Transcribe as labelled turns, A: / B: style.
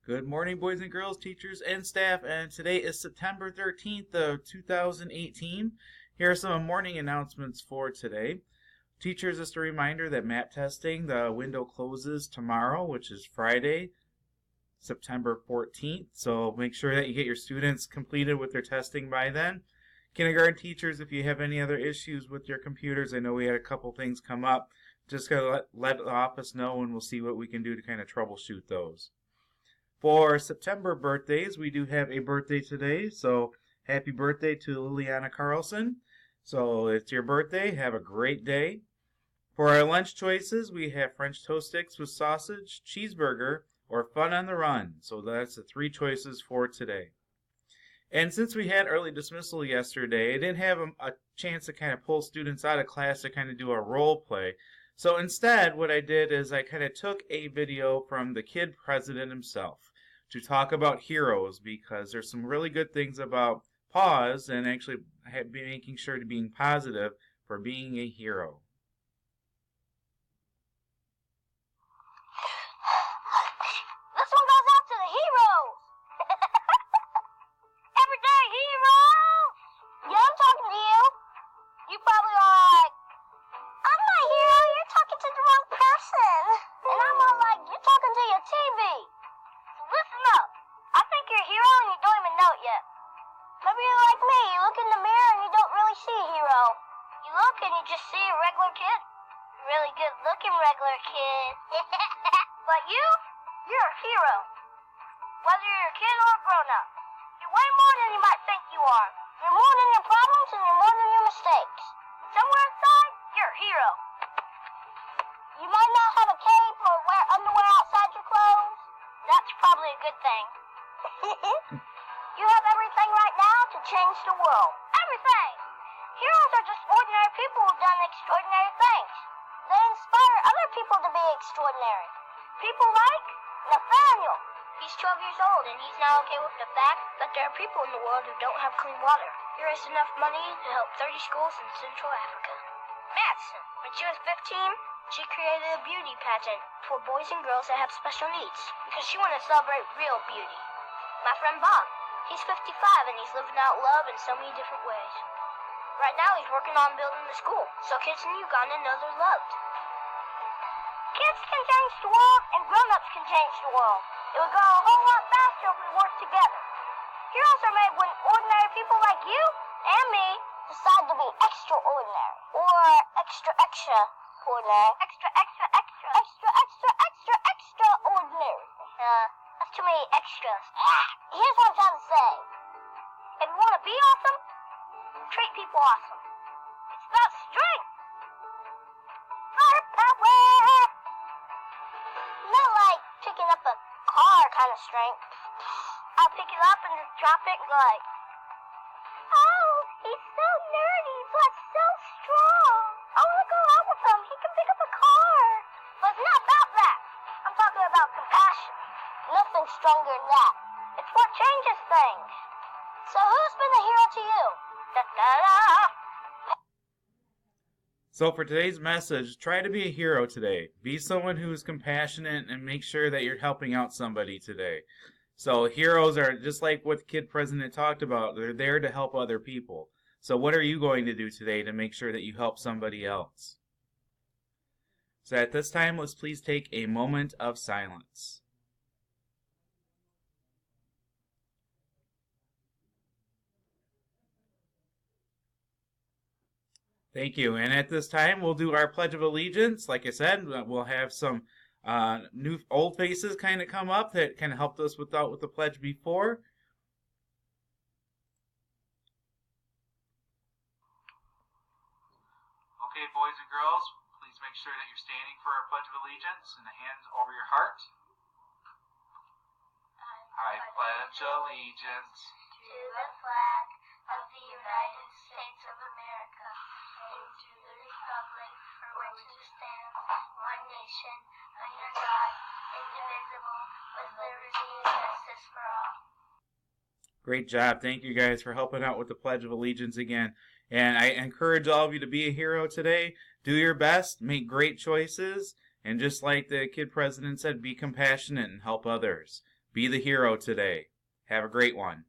A: Good morning, boys and girls, teachers, and staff, and today is September 13th of 2018. Here are some morning announcements for today. Teachers, just a reminder that map testing, the window closes tomorrow, which is Friday, September 14th, so make sure that you get your students completed with their testing by then. Kindergarten teachers, if you have any other issues with your computers, I know we had a couple things come up, just gotta let the office know and we'll see what we can do to kind of troubleshoot those. For September birthdays, we do have a birthday today, so happy birthday to Liliana Carlson. So it's your birthday, have a great day. For our lunch choices, we have French toast sticks with sausage, cheeseburger, or fun on the run. So that's the three choices for today. And since we had early dismissal yesterday, I didn't have a chance to kind of pull students out of class to kind of do a role play. So instead, what I did is I kind of took a video from the kid president himself to talk about heroes, because there's some really good things about pause and actually making sure to being positive for being a hero.
B: This one goes out to the heroes. Everyday heroes. Yeah, I'm talking to you. You probably are like, I'm not a hero, you're talking to the wrong person. And I'm all like, you're talking to your TV. So listen up. I think you're a hero and you don't even know it yet. Maybe you're like me, you look in the mirror and you don't really see a hero. You look and you just see a regular kid. A really good looking regular kid. But you're a hero. Whether you're a kid or a grown up. You're way more than you might think you are. You're more than your problems and you're more than your mistakes. Somewhere inside, you're a hero. You might not have a cape or wear underwear outside your clothes. That's probably a good thing. You have everything right now to change the world. Everything! Heroes are just ordinary people who've done extraordinary things. They inspire other people to be extraordinary. People like Nathaniel. He's 12 years old and he's now okay with the fact that there are people in the world who don't have clean water. He raised enough money to help 30 schools in Central Africa. Madison, when she was 15, she created a beauty pageant for boys and girls that have special needs because she wanted to celebrate real beauty. My friend Bob, he's 55 and he's living out love in so many different ways. Right now he's working on building a school so kids in Uganda know they're loved. Kids can change the world and grown-ups can change the world. It would go a whole lot faster if we worked together. Heroes are made when ordinary people like you and me decide to be extraordinary. Or extra ordinary. Extraordinary. That's too many extras. Here's what I'm trying to say. If you want to be awesome, treat people awesome. It's about strength. Firepower. Not like picking up a car kind of strength. I'll pick it up and just drop it and go like, oh, he's so nerdy but so strong. I want to go out with him. He can pick up a car. But it's not about that. I'm talking about compassion. Nothing stronger than that. It's what changes things. So who's been a hero to you? Da-da-da.
A: So for today's message, try to be a hero today. Be someone who is compassionate and make sure that you're helping out somebody today. So heroes are just like what the kid president talked about. They're there to help other people. So what are you going to do today to make sure that you help somebody else? So at this time, let's please take a moment of silence. Thank you. And at this time, we'll do our Pledge of Allegiance. Like I said, we'll have some new old faces kind of come up that kind of helped us with the pledge before.
C: Okay, boys and girls, please make sure that you're standing for our Pledge of Allegiance and the hands over your heart. I pledge allegiance
B: To the flag of the United States of America and to the republic for which it stands, one nation, under God, indivisible, with liberty and justice for all.
A: Great job. Thank you guys for helping out with the Pledge of Allegiance again. And I encourage all of you to be a hero today. Do your best, make great choices, and just like the kid president said, be compassionate and help others. Be the hero today. Have a great one.